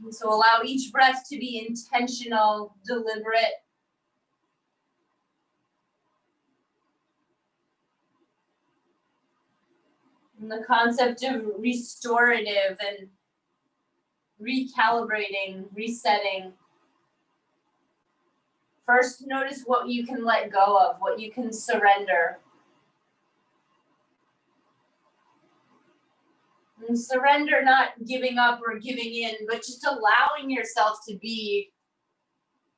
And so allow each breath to be intentional, deliberate. And the concept of restorative and recalibrating, resetting. First, notice what you can let go of, what you can surrender. And surrender, not giving up or giving in, but just allowing yourself to be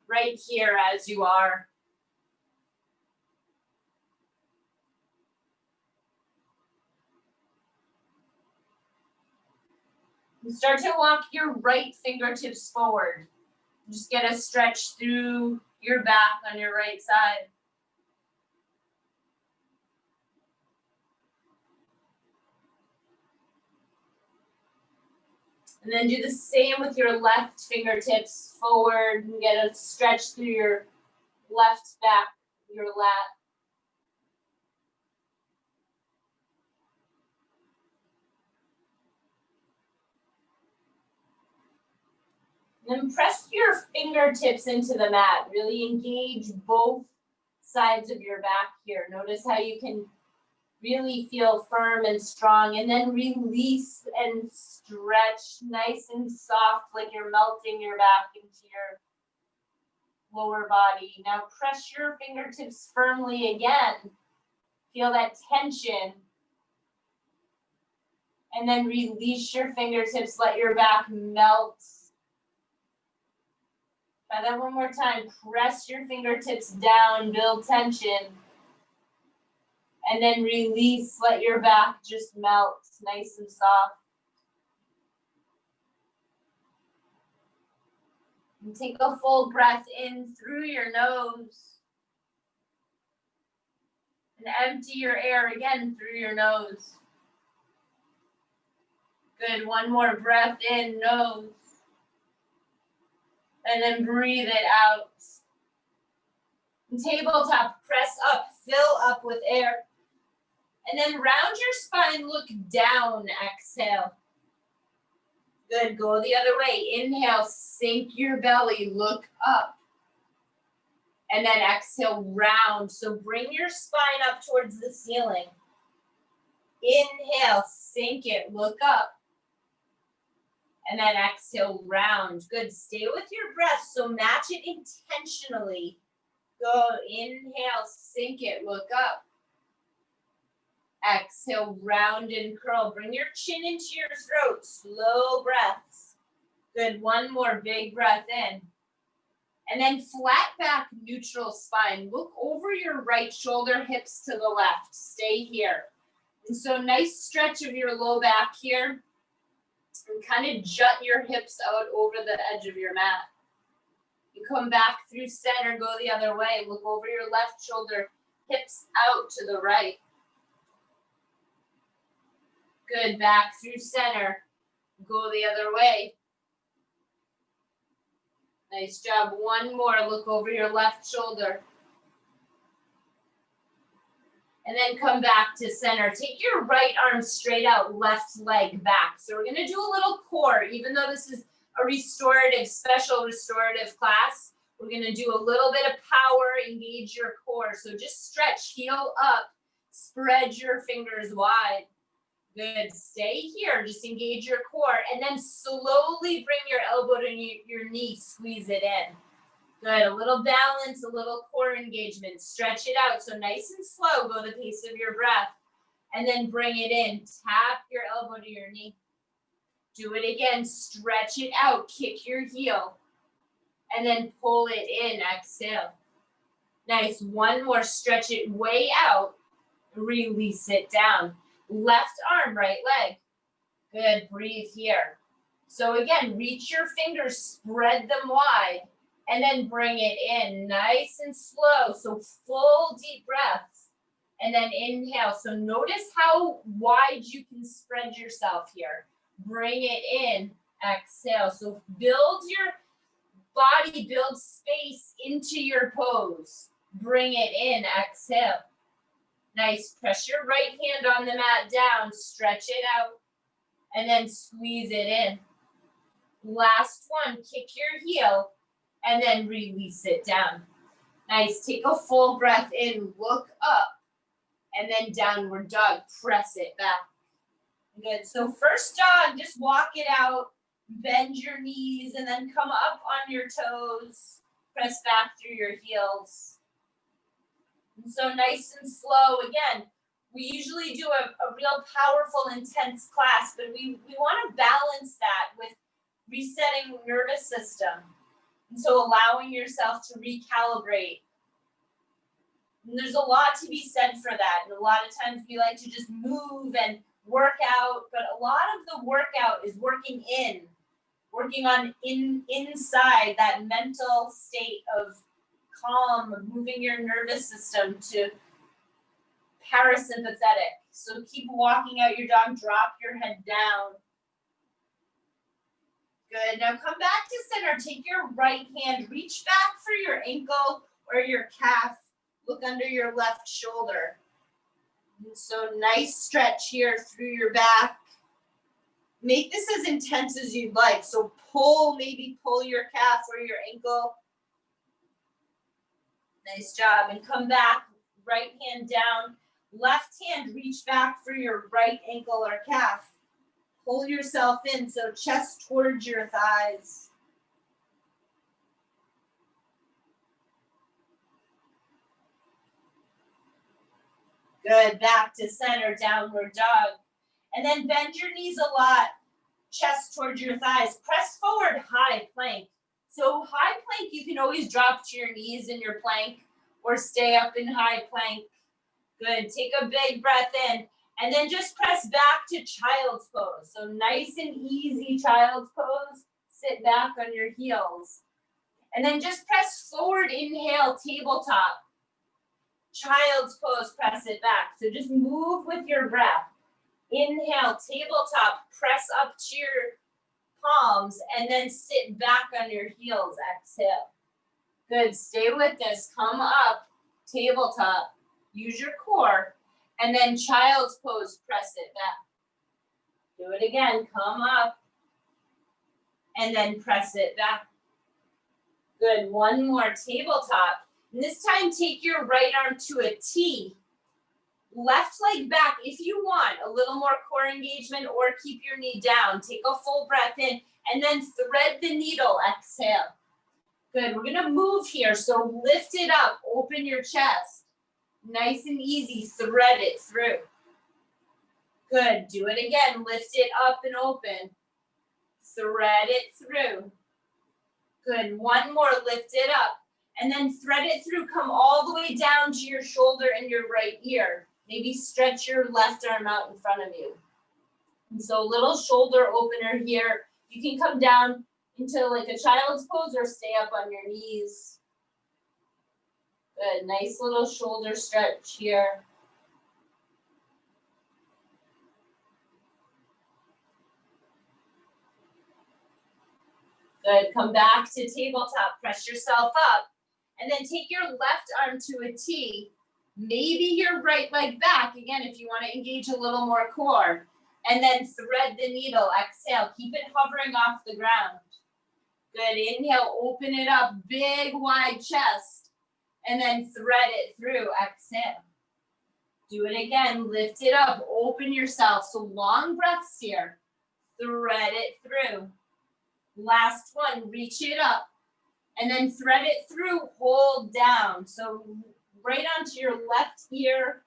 right here as you are. And start to walk your right fingertips forward. Just get a stretch through your back on your right side. And then do the same with your left fingertips forward and get a stretch through your left back, your lat. Then press your fingertips into the mat. Really engage both sides of your back here. Notice how you can really feel firm and strong, and then release and stretch nice and soft, like you're melting your back into your lower body. Now press your fingertips firmly again. Feel that tension. And then release your fingertips, let your back melt. Try that one more time. Press your fingertips down, build tension. And then release, let your back just melt, nice and soft. And take a full breath in through your nose. And empty your air again through your nose. Good, one more breath in, nose. And then breathe it out. And tabletop, press up, fill up with air. And then round your spine, look down, exhale. Good, go the other way. Inhale, sink your belly, look up. And then exhale, round. So bring your spine up towards the ceiling. Inhale, sink it, look up. And then exhale, round. Good, stay with your breath, so match it intentionally. Go, inhale, sink it, look up. Exhale, round and curl. Bring your chin into your throat, slow breaths. Good, one more big breath in. And then flat back, neutral spine. Look over your right shoulder, hips to the left. Stay here. And so nice stretch of your low back here. And kind of jut your hips out over the edge of your mat. You come back through center, go the other way. Look over your left shoulder, hips out to the right. Good, back through center, go the other way. Nice job, one more, look over your left shoulder. And then come back to center. Take your right arm straight out, left leg back. So we're gonna do a little core, even though this is a restorative, special restorative class, we're gonna do a little bit of power, engage your core. So just stretch, heel up, spread your fingers wide. Good, stay here, just engage your core, and then slowly bring your elbow to your knee, squeeze it in. Good, a little balance, a little core engagement. Stretch it out, so nice and slow, go the pace of your breath. And then bring it in, tap your elbow to your knee. Do it again, stretch it out, kick your heel. And then pull it in, exhale. Nice, one more, stretch it way out, release it down. Left arm, right leg. Good, breathe here. So again, reach your fingers, spread them wide. And then bring it in, nice and slow. So full deep breaths. And then inhale. So notice how wide you can spread yourself here. Bring it in, exhale. So build your body, build space into your pose. Bring it in, exhale. Nice, press your right hand on the mat down, stretch it out. And then squeeze it in. Last one, kick your heel and then release it down. Nice, take a full breath in, look up, and then downward dog, press it back. Good, so first dog, just walk it out, bend your knees, and then come up on your toes, press back through your heels. And so nice and slow, again, we usually do a real powerful, intense class, but we want to balance that with resetting nervous system. And so allowing yourself to recalibrate. And there's a lot to be said for that. And a lot of times we like to just move and work out, but a lot of the workout is working on inside that mental state of calm, moving your nervous system to parasympathetic. So keep walking out your dog, drop your head down. Good, now come back to center, take your right hand, reach back for your ankle or your calf, look under your left shoulder. And so nice stretch here through your back. Make this as intense as you'd like. So maybe pull your calf or your ankle. Nice job, and come back, right hand down, left hand reach back for your right ankle or calf. Pull yourself in, so chest towards your thighs. Good, back to center, downward dog. And then bend your knees a lot, chest towards your thighs. Press forward, high plank. So high plank, you can always drop to your knees in your plank or stay up in high plank. Good, take a big breath in. And then just press back to child's pose. So nice and easy child's pose. Sit back on your heels. And then just press forward, inhale, tabletop. Child's pose, press it back. So just move with your breath. Inhale, tabletop, press up to your palms, and then sit back on your heels, exhale. Good, stay with this, come up, tabletop, use your core. And then child's pose, press it back. Do it again, come up. And then press it back. Good, one more, tabletop. And this time, take your right arm to a T. Left leg back if you want, a little more core engagement, or keep your knee down. Take a full breath in, and then thread the needle, exhale. Good, we're gonna move here, so lift it up, open your chest. Nice and easy, thread it through. Good, do it again, lift it up and open. Thread it through. Good, one more, lift it up. And then thread it through, come all the way down to your shoulder and your right ear. Maybe stretch your left arm out in front of you. And so a little shoulder opener here. You can come down into like a child's pose or stay up on your knees. Good, nice little shoulder stretch here. Good, come back to tabletop, press yourself up. And then take your left arm to a T. Maybe your right leg back, again, if you want to engage a little more core. And then thread the needle, exhale, keep it hovering off the ground. Good, inhale, open it up, big wide chest. And then thread it through, exhale. Do it again, lift it up, open yourself. So long breaths here. Thread it through. Last one, reach it up. And then thread it through, hold down. So right onto your left ear,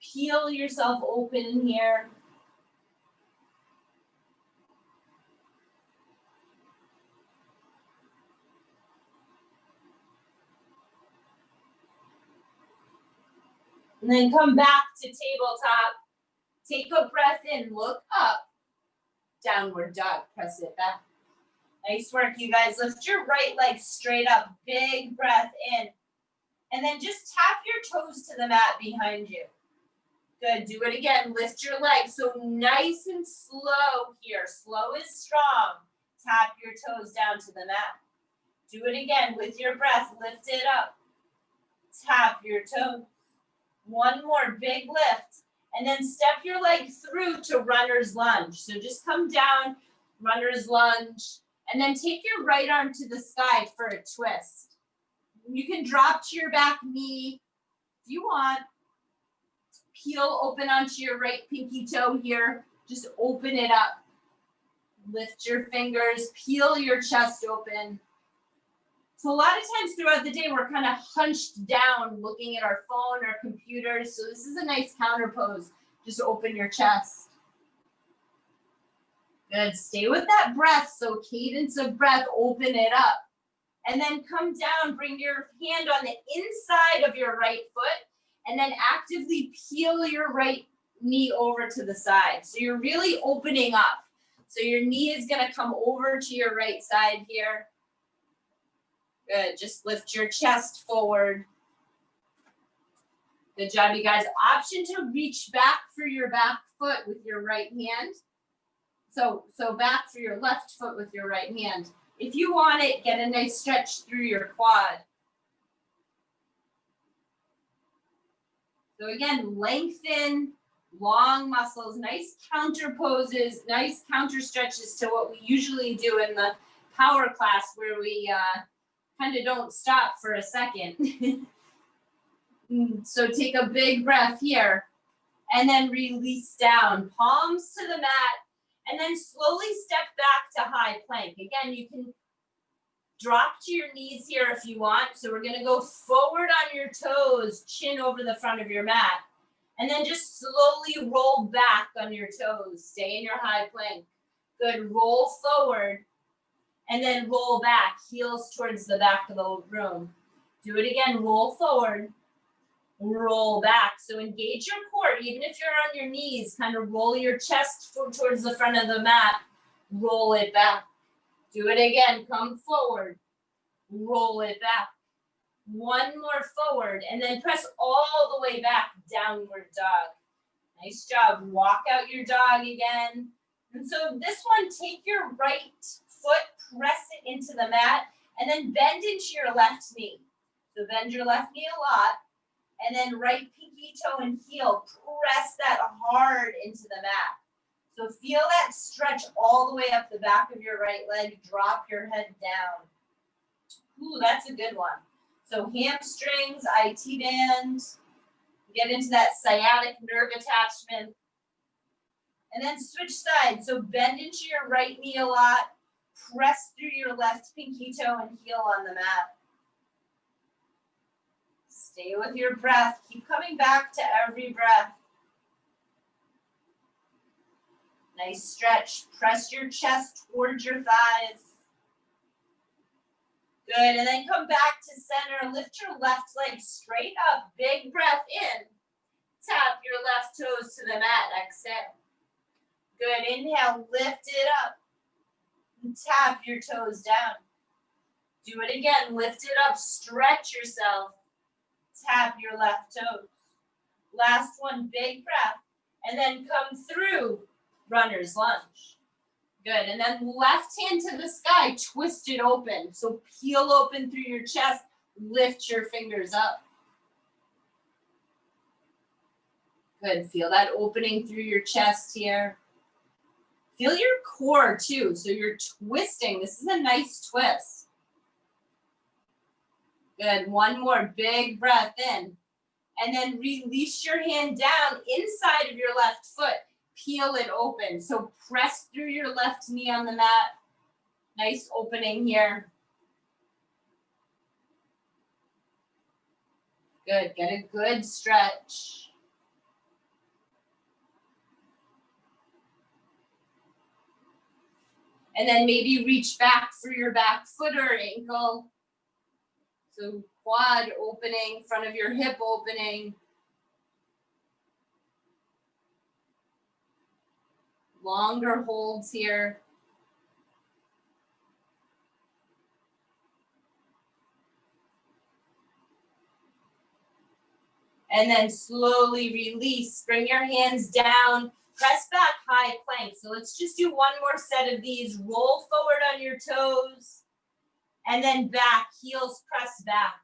peel yourself open here. And then come back to tabletop. Take a breath in, look up. Downward dog, press it back. Nice work, you guys. Lift your right leg straight up. Big breath in. And then just tap your toes to the mat behind you. Good. Do it again. Lift your leg. So nice and slow here. Slow is strong. Tap your toes down to the mat. Do it again with your breath. Lift it up. Tap your toes. One more big lift. And then step your leg through to runner's lunge. So just come down, runner's lunge. And then take your right arm to the sky for a twist. You can drop to your back knee if you want. Peel open onto your right pinky toe here. Just open it up. Lift your fingers, peel your chest open. So a lot of times throughout the day, we're kind of hunched down looking at our phone or computers. So this is a nice counter pose. Just open your chest. Good, stay with that breath. So cadence of breath, open it up. And then come down, bring your hand on the inside of your right foot, and then actively peel your right knee over to the side. So you're really opening up. So your knee is gonna come over to your right side here. Good, just lift your chest forward. Good job, you guys. Option to reach back for your back foot with your right hand. So back for your left foot with your right hand. If you want it, get a nice stretch through your quad. So again, lengthen, long muscles, nice counter poses, nice counter stretches to what we usually do in the power class where we kind of don't stop for a second. So take a big breath here and then release down, palms to the mat, and then slowly step back to high plank. Again, you can drop to your knees here if you want. So we're gonna go forward on your toes, chin over the front of your mat, and then just slowly roll back on your toes. Stay in your high plank. Good, roll forward, and then roll back, heels towards the back of the room. Do it again, roll forward, roll back. So engage your core, even if you're on your knees, kind of roll your chest towards the front of the mat, roll it back. Do it again, come forward, roll it back. One more forward, and then press all the way back, downward dog. Nice job, walk out your dog again. And so this one, take your right foot, press it into the mat, and then bend into your left knee. So bend your left knee a lot, and then right pinky toe and heel, press that hard into the mat. So feel that stretch all the way up the back of your right leg, drop your head down. Ooh, that's a good one. So hamstrings, IT band, get into that sciatic nerve attachment. And then switch sides. So bend into your right knee a lot, press through your left pinky toe and heel on the mat. Stay with your breath. Keep coming back to every breath. Nice stretch. Press your chest towards your thighs. Good, and then come back to center. Lift your left leg straight up. Big breath in. Tap your left toes to the mat. Exhale. Good, inhale, lift it up. And tap your toes down. Do it again, lift it up, stretch yourself. Tap your left toes. Last one, big breath. And then come through, runner's lunge. Good, and then left hand to the sky, twist it open. So peel open through your chest, lift your fingers up. Good, feel that opening through your chest here. Feel your core too, so you're twisting. This is a nice twist. Good, one more big breath in. And then release your hand down inside of your left foot. Peel it open. So press through your left knee on the mat. Nice opening here. Good, get a good stretch. And then maybe reach back for your back foot or ankle. So quad opening, front of your hip opening. Longer holds here. And then slowly release. Bring your hands down. Press back, high plank. So let's just do one more set of these. Roll forward on your toes. And then back, heels press back.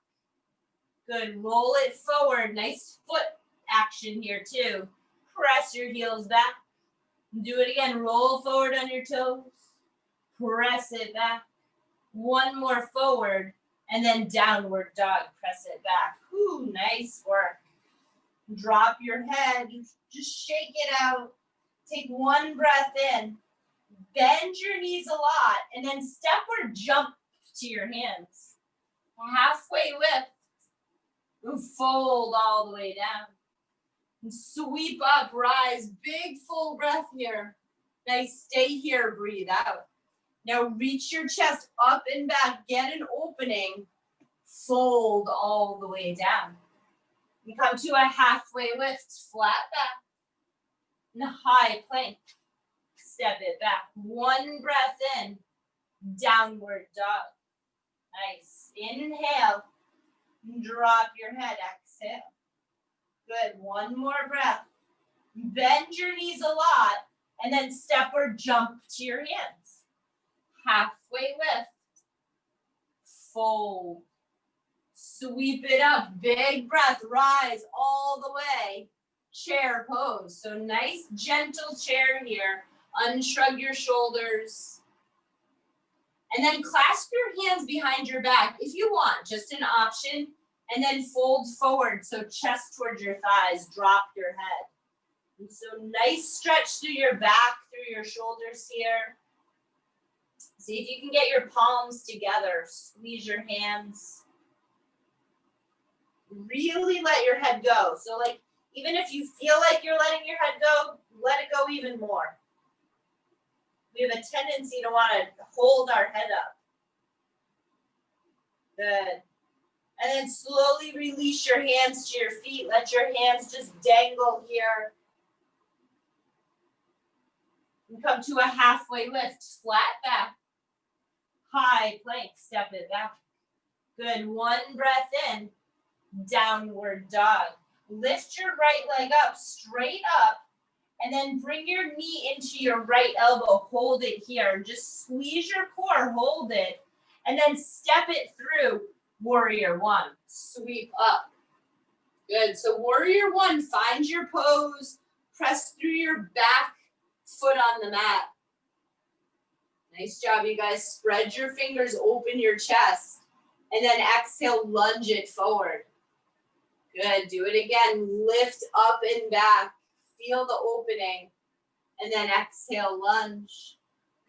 Good, roll it forward. Nice foot action here too. Press your heels back. Do it again, roll forward on your toes. Press it back. One more forward, and then downward dog. Press it back. Ooh, nice work. Drop your head. Just shake it out. Take one breath in. Bend your knees a lot, and then step or jump to your hands. Halfway lift. Fold all the way down. And sweep up, rise. Big full breath here. Nice, stay here, breathe out. Now reach your chest up and back, get an opening. Fold all the way down. You come to a halfway lift, flat back. And high plank. Step it back. One breath in. Downward dog. Nice. Inhale. Drop your head. Exhale. Good. One more breath. Bend your knees a lot. And then step or jump to your hands. Halfway lift. Fold. Sweep it up. Big breath. Rise all the way. Chair pose. So nice, gentle chair here. Unshrug your shoulders. And then clasp your hands behind your back if you want, just an option. And then fold forward, so chest towards your thighs, drop your head. And so nice stretch through your back, through your shoulders here. See if you can get your palms together, squeeze your hands. Really let your head go. So like, even if you feel like you're letting your head go, let it go even more. We have a tendency to want to hold our head up. Good. And then slowly release your hands to your feet. Let your hands just dangle here. And come to a halfway lift, flat back. High plank, step it back. Good, one breath in, downward dog. Lift your right leg up, straight up, and then bring your knee into your right elbow. Hold it here. Just squeeze your core, hold it, and then step it through. Warrior one, sweep up. Good, so warrior one, find your pose, press through your back foot on the mat. Nice job, you guys. Spread your fingers, open your chest, and then exhale, lunge it forward. Good, do it again. Lift up and back. Feel the opening. And then exhale, lunge.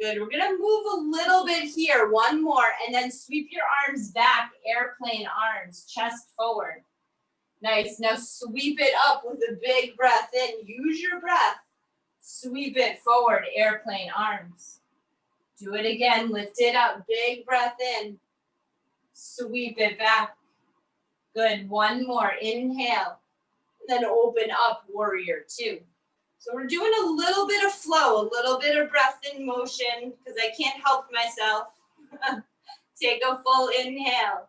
Good, we're gonna move a little bit here. One more, and then sweep your arms back, airplane arms, chest forward. Nice, now sweep it up with a big breath in. Use your breath. Sweep it forward, airplane arms. Do it again, lift it up, big breath in. Sweep it back. Good, one more, inhale. Then open up, warrior two. So we're doing a little bit of flow, a little bit of breath in motion, because I can't help myself. Take a full inhale.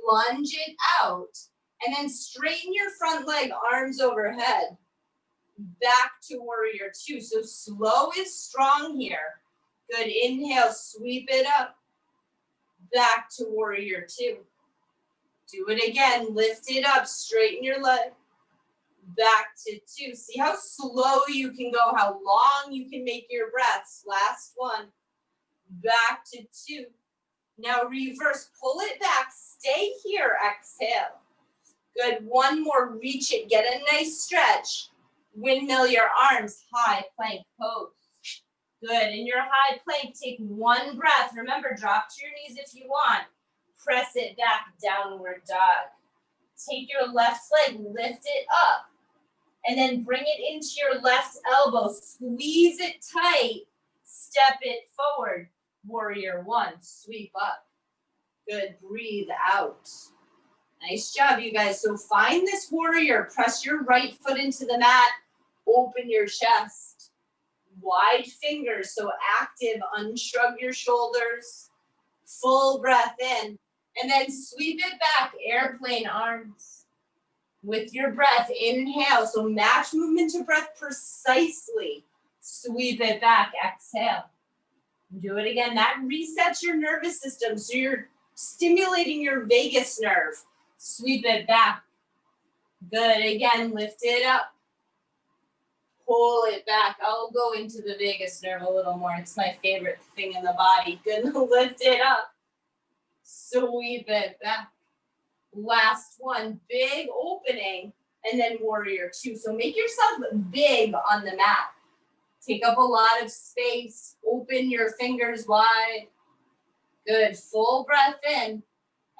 Lunge it out. And then straighten your front leg, arms overhead. Back to warrior two. So slow is strong here. Good, inhale, sweep it up. Back to warrior two. Do it again, lift it up, straighten your leg. Back to two. See how slow you can go, how long you can make your breaths. Last one. Back to two. Now reverse, pull it back, stay here, exhale. Good, one more, reach it, get a nice stretch. Windmill your arms, high plank pose. Good, in your high plank, take one breath. Remember, drop to your knees if you want. Press it back, downward dog. Take your left leg, lift it up. And then bring it into your left elbow. Squeeze it tight. Step it forward. Warrior one. Sweep up. Good. Breathe out. Nice job, you guys. So find this warrior. Press your right foot into the mat. Open your chest. Wide fingers. So active. Unshrug your shoulders. Full breath in. And then sweep it back. Airplane arms. With your breath, inhale. So match movement to breath precisely. Sweep it back, exhale. Do it again. That resets your nervous system. So you're stimulating your vagus nerve. Sweep it back. Good, again, lift it up. pull it back. I'll go into the vagus nerve a little more. It's my favorite thing in the body. Good, lift it up. Sweep it back. Last one, big opening, and then warrior two. So make yourself big on the mat. Take up a lot of space. Open your fingers wide. Good, full breath in,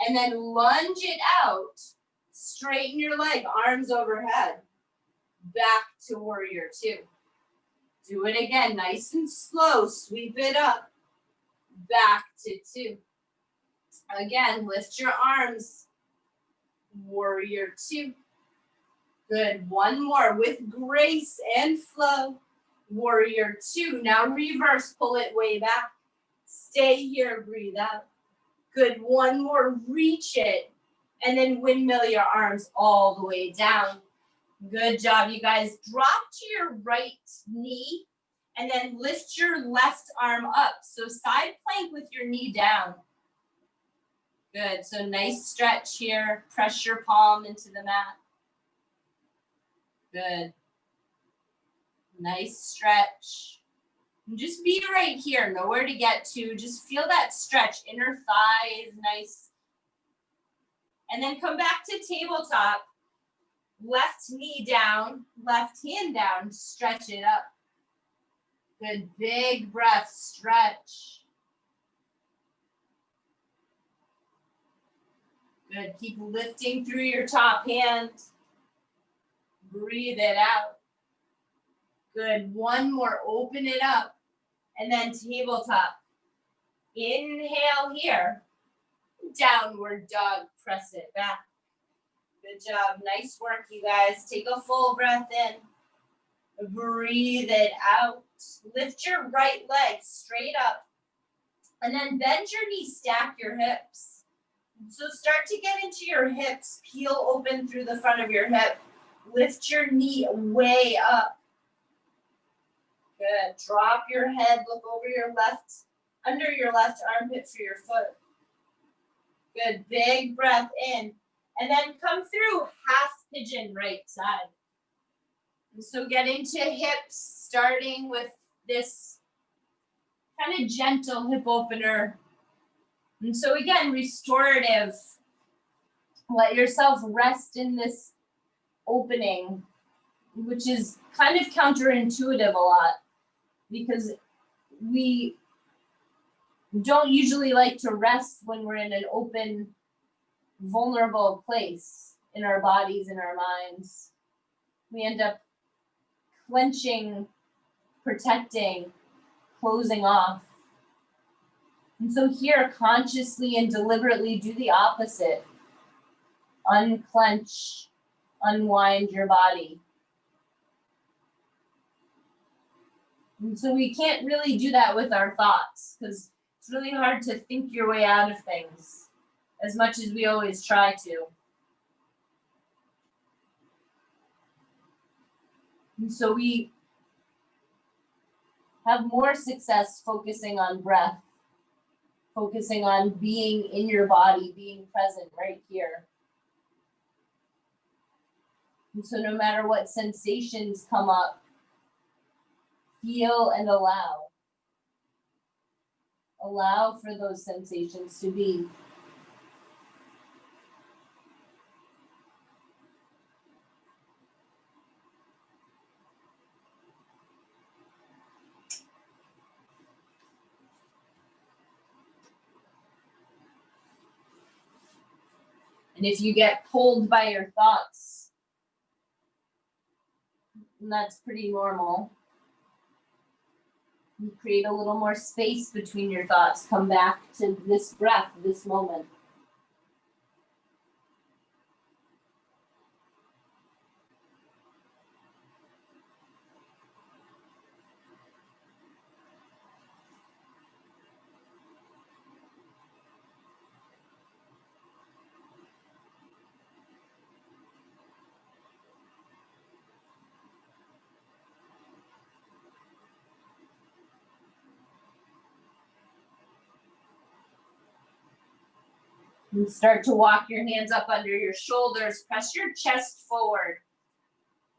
and then lunge it out. Straighten your leg, arms overhead. Back to warrior two. Do it again, nice and slow. Sweep it up. Back to two. Again, lift your arms. Warrior two. Good, one more with grace and flow. Warrior two. Now reverse, pull it way back. Stay here, breathe out. Good, one more, reach it. And then windmill your arms all the way down. Good job, you guys. Drop to your right knee and then lift your left arm up. So side plank with your knee down. Good, so nice stretch here. Press your palm into the mat. Good. Nice stretch. And just be right here, nowhere to get to. Just feel that stretch, inner thigh is nice. And then come back to tabletop. Left knee down, left hand down, stretch it up. Good, big breath, stretch. Good, keep lifting through your top hand. Breathe it out. Good, one more, open it up. And then tabletop. Inhale here. Downward dog, press it back. Good job, nice work, you guys. Take a full breath in. Breathe it out. Lift your right leg straight up. And then bend your knees, stack your hips. So start to get into your hips. Peel open through the front of your hip. Lift your knee way up. Good. Drop your head. Look over your left, under your left armpit for your foot. Good. Big breath in. And then come through half pigeon right side. And so get into hips, starting with this kind of gentle hip opener. And so again, restorative. Let yourself rest in this opening, which is kind of counterintuitive a lot because we don't usually like to rest when we're in an open, vulnerable place in our bodies and our minds. We end up clenching, protecting, closing off. And so here, consciously and deliberately do the opposite. Unclench, unwind your body. And so we can't really do that with our thoughts because it's really hard to think your way out of things as much as we always try to. And so we have more success focusing on breath, focusing on being in your body, being present right here. And so no matter what sensations come up, feel and allow. Allow for those sensations to be. And if you get pulled by your thoughts, that's pretty normal. You create a little more space between your thoughts. Come back to this breath, this moment. And start to walk your hands up under your shoulders. Press your chest forward.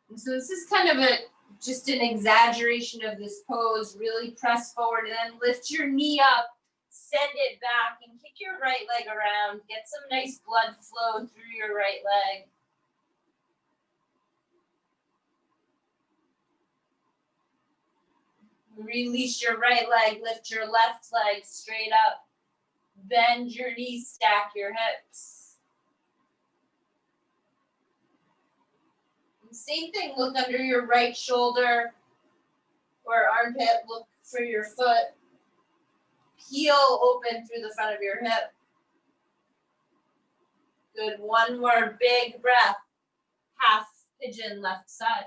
And so this is kind of a just an exaggeration of this pose. Really press forward and then lift your knee up, send it back and kick your right leg around. Get some nice blood flow through your right leg. Release your right leg, lift your left leg straight up. Bend your knees, stack your hips. And same thing, look under your right shoulder or armpit, look for your foot. Heel open through the front of your hip. Good, one more big breath. Half pigeon left side.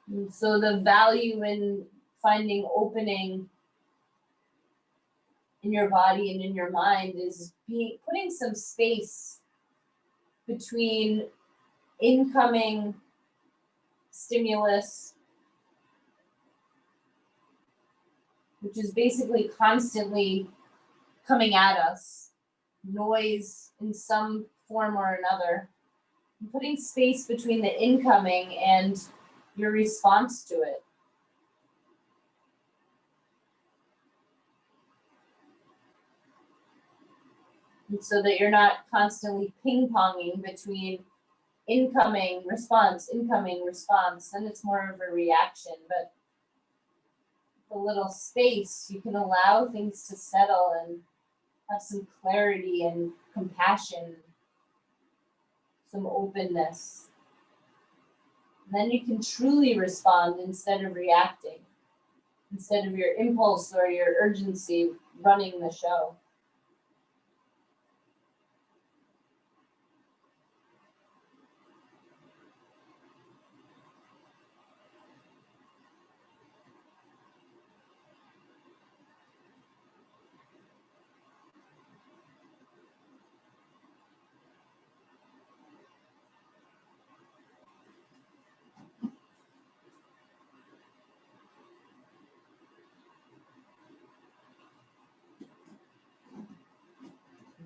And so the value in finding opening in your body and in your mind is putting some space between incoming stimulus, which is basically constantly coming at us, noise in some form or another, and putting space between the incoming and your response to it. And so that you're not constantly ping-ponging between incoming, response, then it's more of a reaction. But a little space, you can allow things to settle and have some clarity and compassion, some openness. And then you can truly respond instead of reacting, instead of your impulse or your urgency running the show.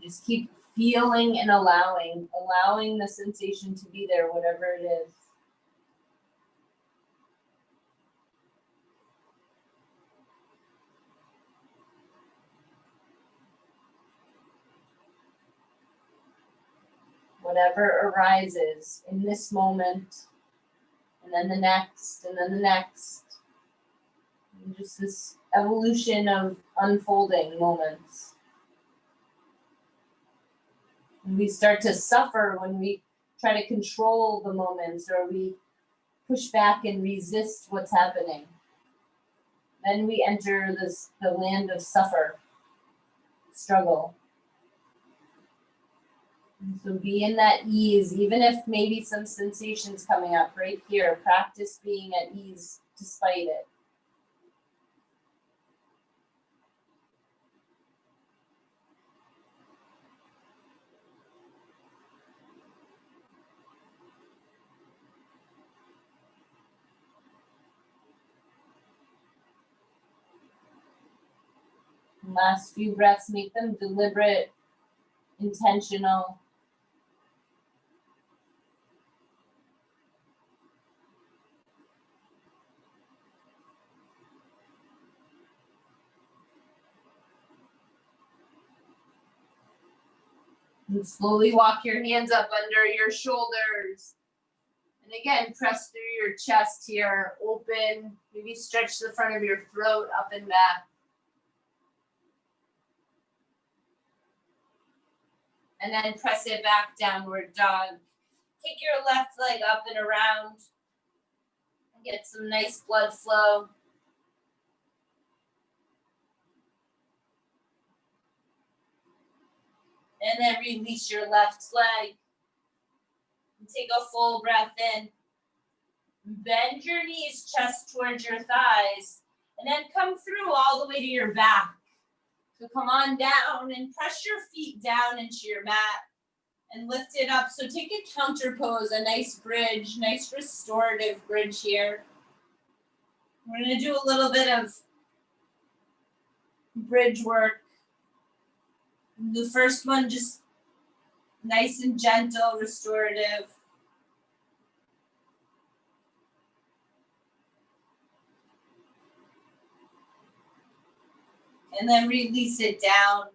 Just keep feeling and allowing the sensation to be there, whatever it is. Whatever arises in this moment, and then the next, and then the next. And just this evolution of unfolding moments. And we start to suffer when we try to control the moments or we push back and resist what's happening. Then we enter the land of struggle. And so be in that ease, even if maybe some sensations coming up right here. Practice being at ease despite it. Last few breaths, make them deliberate, intentional. And slowly walk your hands up under your shoulders. And again, press through your chest here, open, maybe stretch the front of your throat up and back. And then press it back, downward dog. Kick your left leg up and around. And get some nice blood flow. And then release your left leg. And take a full breath in. Bend your knees, chest towards your thighs. And then come through all the way to your back. So come on down and press your feet down into your mat and lift it up. So take a counter pose, a nice bridge, nice restorative bridge here. We're going to do a little bit of bridge work. The first one, just nice and gentle, restorative. And then release it down.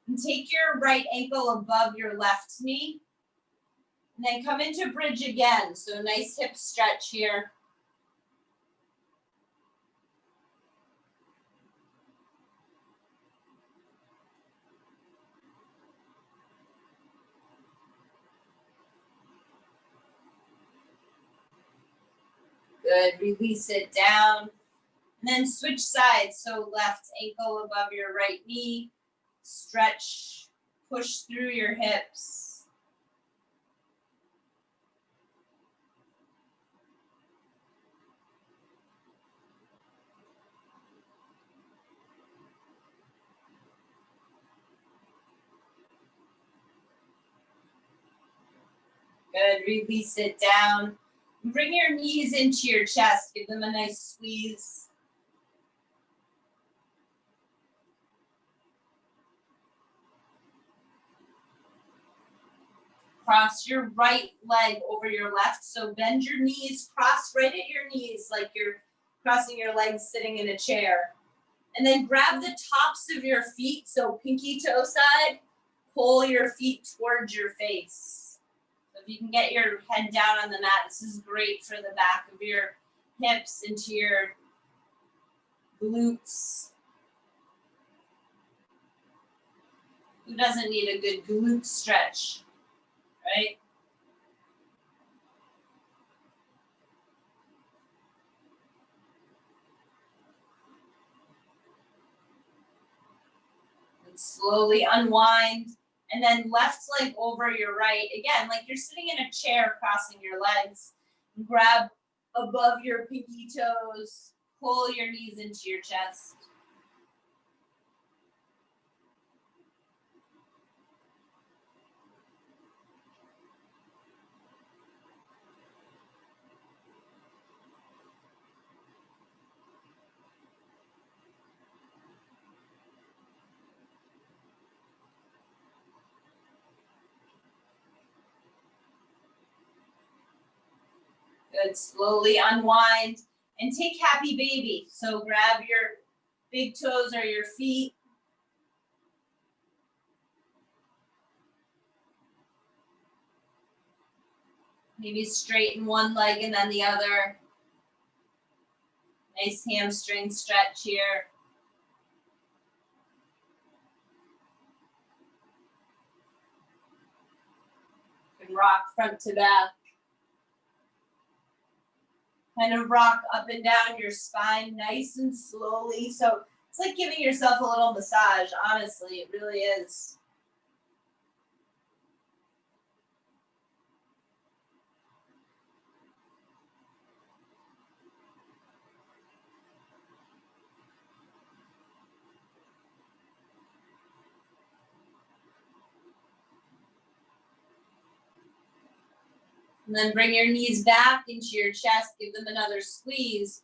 And take your right ankle above your left knee. And then come into bridge again. So nice hip stretch here. Good, release it down. And then switch sides. So left ankle above your right knee. Stretch, push through your hips. Good, release it down. Bring your knees into your chest. Give them a nice squeeze. Cross your right leg over your left. So bend your knees, cross right at your knees like you're crossing your legs sitting in a chair. And then grab the tops of your feet. So pinky toe side, pull your feet towards your face. So if you can get your head down on the mat, this is great for the back of your hips into your glutes. Who doesn't need a good glute stretch, right? And slowly unwind. And then left leg over your right. Again, like you're sitting in a chair, crossing your legs. Grab above your pinky toes. Pull your knees into your chest. Good, slowly unwind and take happy baby. So grab your big toes or your feet. Maybe straighten one leg and then the other. Nice hamstring stretch here. You can rock front to back. Kind of rock up and down your spine nice and slowly. So it's like giving yourself a little massage, honestly, it really is. And then bring your knees back into your chest, give them another squeeze.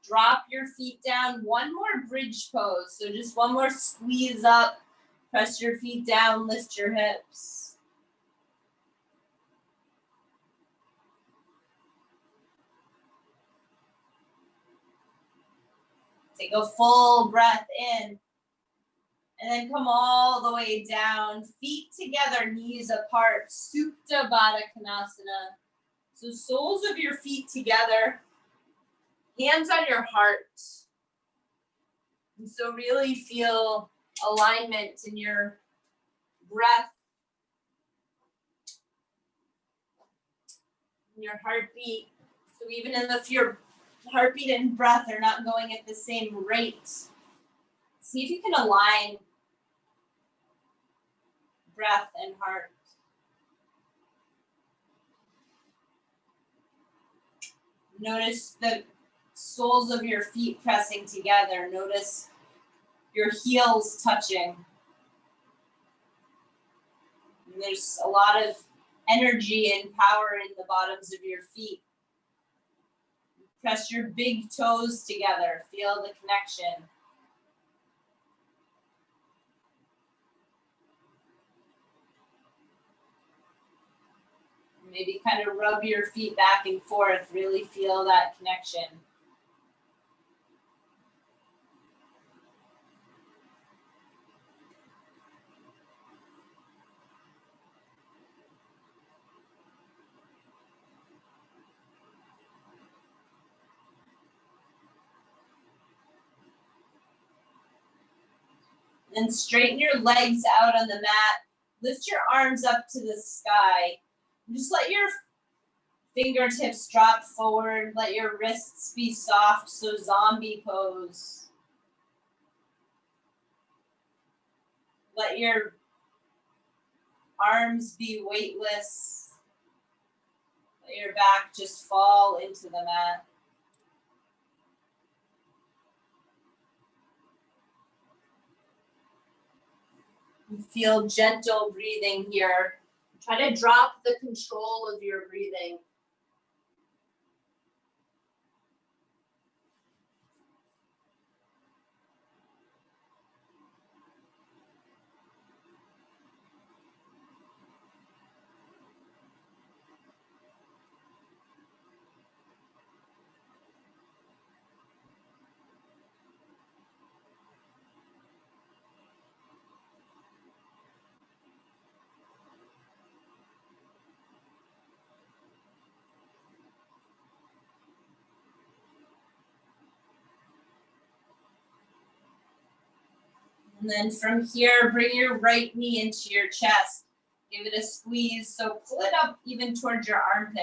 Drop your feet down, one more bridge pose. So just one more squeeze up, press your feet down, lift your hips. Take a full breath in. And then come all the way down, feet together, knees apart, Supta Baddha Konasana. So soles of your feet together, hands on your heart. And so really feel alignment in your breath, in your heartbeat. So even if your heartbeat and breath are not going at the same rate, see if you can align breath and heart. Notice the soles of your feet pressing together. Notice your heels touching. And there's a lot of energy and power in the bottoms of your feet. Press your big toes together. Feel the connection. Maybe kind of rub your feet back and forth. Really feel that connection. Then straighten your legs out on the mat. Lift your arms up to the sky. Just let your fingertips drop forward. Let your wrists be soft, so zombie pose. Let your arms be weightless. Let your back just fall into the mat. Feel gentle breathing here. Try to drop the control of your breathing. And then from here, bring your right knee into your chest. Give it a squeeze, so pull it up even towards your armpit.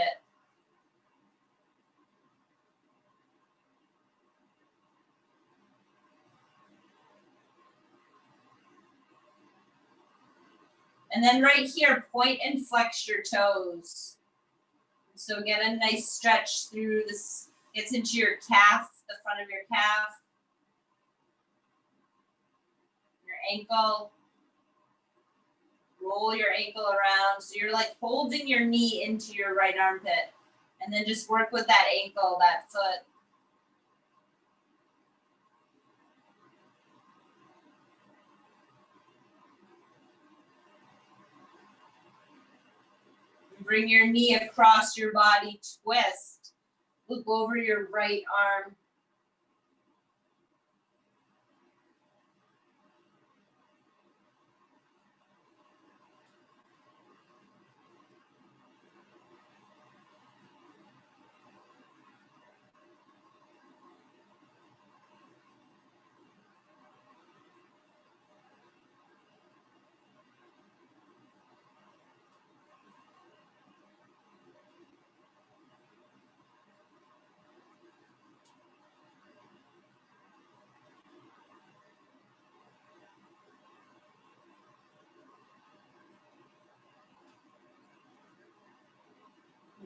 And then right here, point and flex your toes. So get a nice stretch through this, gets into your calf, the front of your calf, your ankle. Roll your ankle around. So you're like holding your knee into your right armpit. And then just work with that ankle, that foot. Bring your knee across your body, twist. Look over your right arm.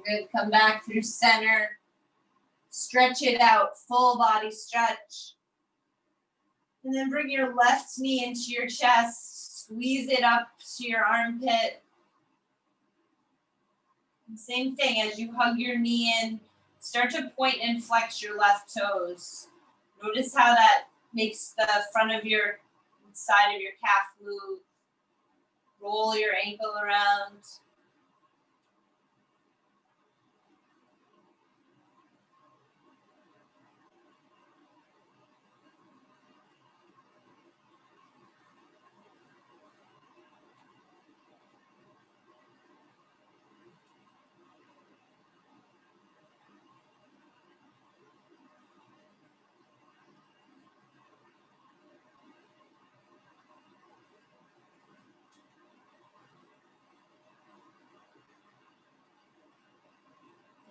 Good, come back through center. Stretch it out, full body stretch. And then bring your left knee into your chest. Squeeze it up to your armpit. And same thing, as you hug your knee in, start to point and flex your left toes. Notice how that makes the front of your side of your calf move. Roll your ankle around.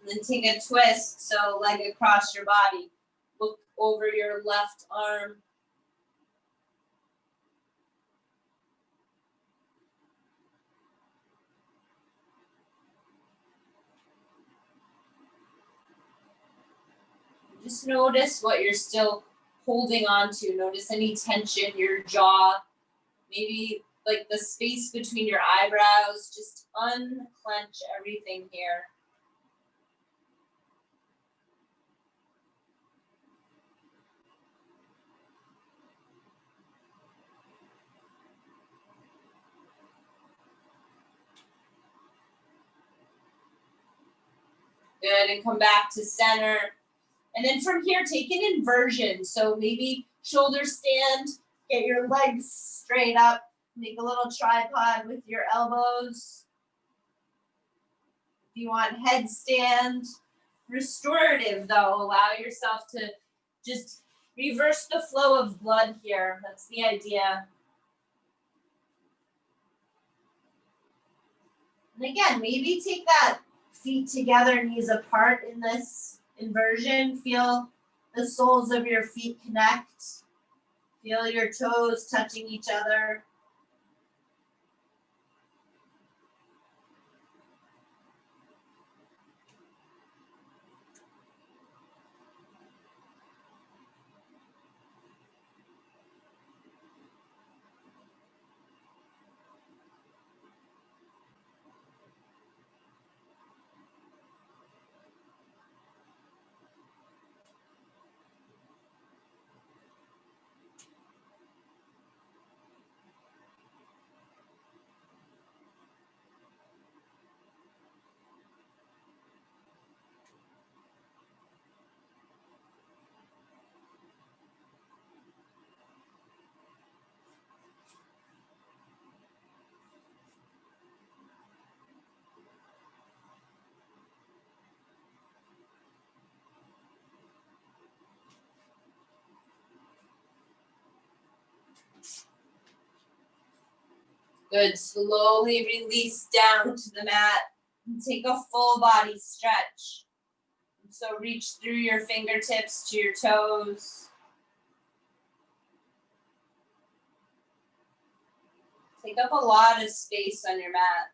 And then take a twist, so leg across your body. Look over your left arm. Just notice what you're still holding on to. Notice any tension, your jaw, maybe like the space between your eyebrows. Just unclench everything here. Good, and come back to center. And then from here, take an inversion. So maybe shoulder stand, get your legs straight up, make a little tripod with your elbows. If you want headstand, restorative though, allow yourself to just reverse the flow of blood here. That's the idea. And again, maybe take that feet together, knees apart in this inversion. Feel the soles of your feet connect. Feel your toes touching each other. Good, slowly release down to the mat and take a full body stretch. So reach through your fingertips to your toes. Take up a lot of space on your mat.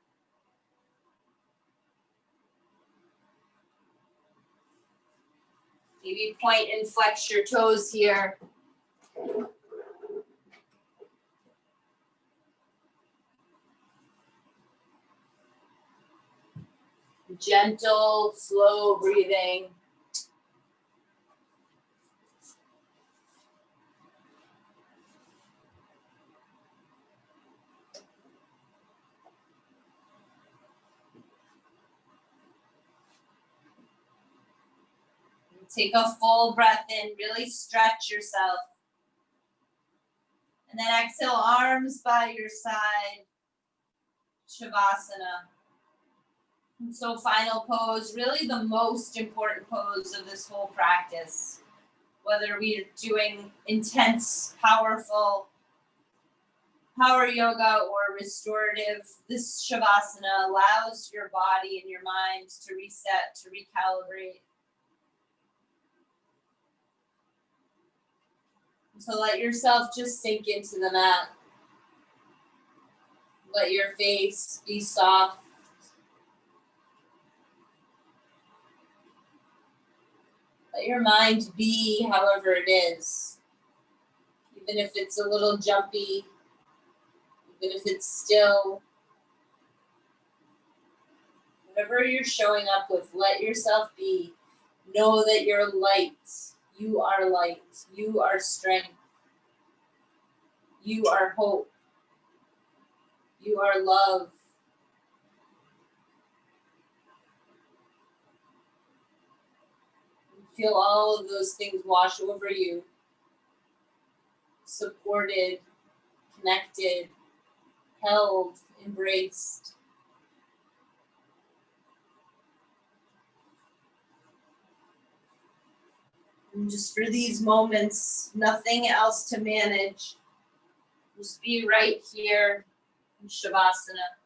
Maybe point and flex your toes here. Gentle, slow breathing. Take a full breath in, really stretch yourself. And then exhale, arms by your side, Shavasana. And so final pose, really the most important pose of this whole practice. Whether we're doing intense, powerful power yoga or restorative, this Shavasana allows your body and your mind to reset, to recalibrate. So let yourself just sink into the mat. Let your face be soft. Let your mind be however it is. Even if it's a little jumpy, even if it's still. Whatever you're showing up with, let yourself be. Know that you're light. You are light. You are strength. You are hope. You are love. Feel all of those things wash over you. Supported, connected, held, embraced. And just for these moments, nothing else to manage. Just be right here in Shavasana.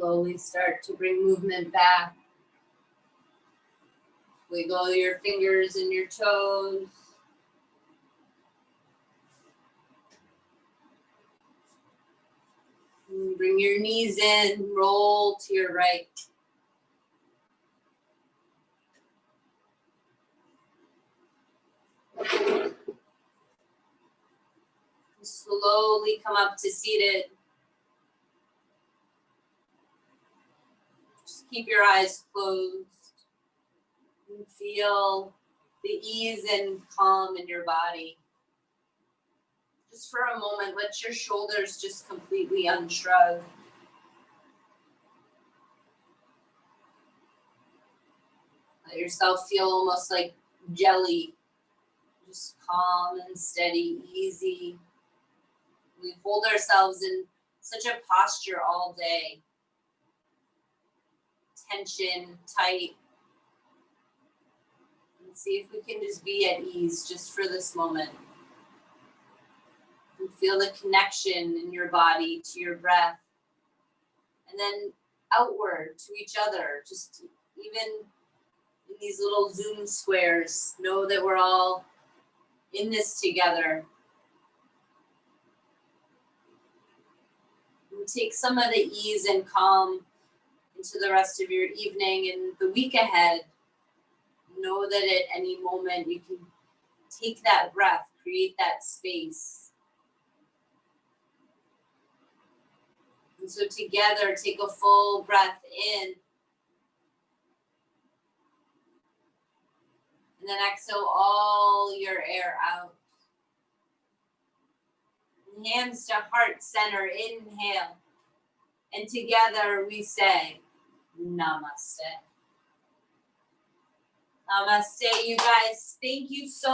Slowly start to bring movement back. Wiggle your fingers and your toes. And bring your knees in, roll to your right. Slowly come up to seated. Just keep your eyes closed. And feel the ease and calm in your body. Just for a moment, let your shoulders just completely unshrug. Let yourself feel almost like jelly. Just calm and steady, easy. We hold ourselves in such a posture all day. Tension, tight. And see if we can just be at ease just for this moment. And feel the connection in your body to your breath. And then outward to each other. Just even in these little Zoom squares, know that we're all in this together. And take some of the ease and calm into the rest of your evening and the week ahead. Know that at any moment you can take that breath, create that space. And so together, take a full breath in. And then exhale all your air out. Hands to heart center, inhale. And together we say, Namaste. Namaste, you guys. Thank you so